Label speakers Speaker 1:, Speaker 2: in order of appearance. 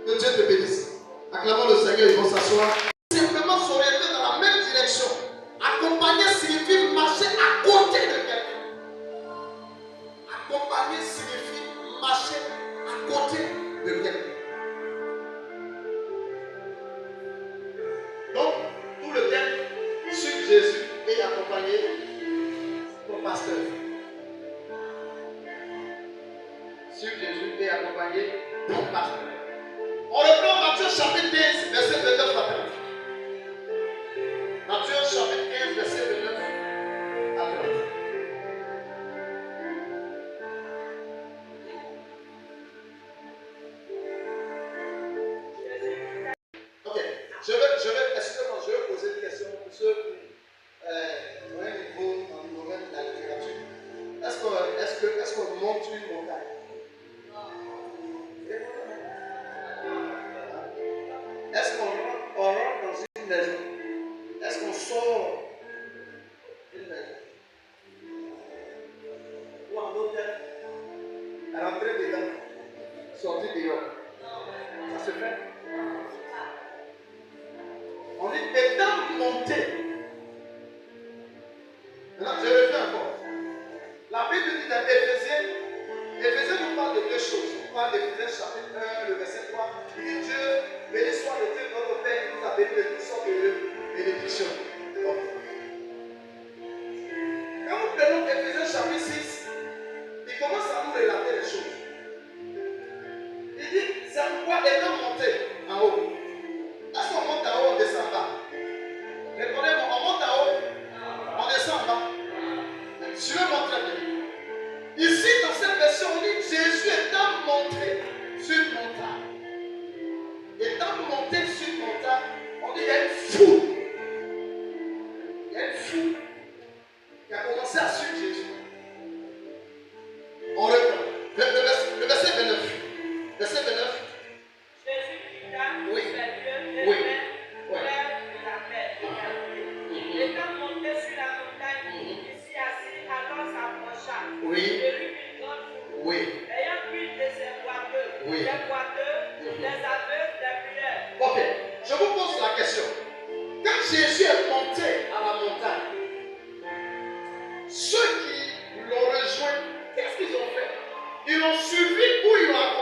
Speaker 1: Que Dieu te bénisse. Acclamons le Seigneur, ils vont s'asseoir. Simplement s'orienter dans la même direction. Accompagner signifie marcher à côté de quelqu'un. Accompagner signifie marcher à côté de quelqu'un. Donc, tout le thème, suivre Jésus et accompagner ton pasteur. Suivre Jésus et accompagner ton pasteur. On reprend Matthieu chapitre 15, verset 29 à 30. Matthieu chapitre 15, verset 29 à 30. Ok, excusez-moi, je vais poser une question pour ceux qui ont un niveau dans le domaine de la littérature. Est-ce qu'on monte une montagne? Est-ce qu'on rentre dans une maison? Est-ce qu'on sort d'une maison? Ou en hôtel? Rentrer dedans, sortir dehors. Ça se fait? On dit étant monté. Maintenant, je reviens encore. La Bible dit dans Éphésiens nous parle de deux choses. On parle d'Éphésiens chapitre 1, le verset 3. Il dit Dieu, béni soit le Dieu de notre Père qui nous a béni de toutes sortes de bénédictions. Quand nous prenons Éphésiens chapitre 6, il commence à nous relater les choses. Il dit, c'est pourquoi étant monté en haut. Est-ce qu'on monte en haut, on descend en bas? Répondez-moi, on monte en haut, on descend en bas. Je vais montrer bien. Ici, dans cette version, on dit Jésus étant monté sur une montagne. Étant monté sur une montagne, on dit il y a une foule. Il y a une foule qui a commencé à suivre Jésus. On reprend. Le verset 29. Verset 29.
Speaker 2: Jésus quitta
Speaker 1: Oui.
Speaker 2: ses lieux
Speaker 1: Oui.
Speaker 2: de la paix. Étant monté sur la montagne, il s'y assit, alors s'approcha
Speaker 1: Oui.
Speaker 2: de lui une grande foule.
Speaker 1: Oui.
Speaker 2: Ayant pris de ses boiteux,
Speaker 1: Oui.
Speaker 2: des boiteux, des aveugles, des muets.
Speaker 1: Ok, je vous pose la question. Quand Jésus est monté à la montagne, ceux qui l'ont rejoint, qu'est-ce qu'ils ont fait? Ils l'ont suivi ou ils l'ont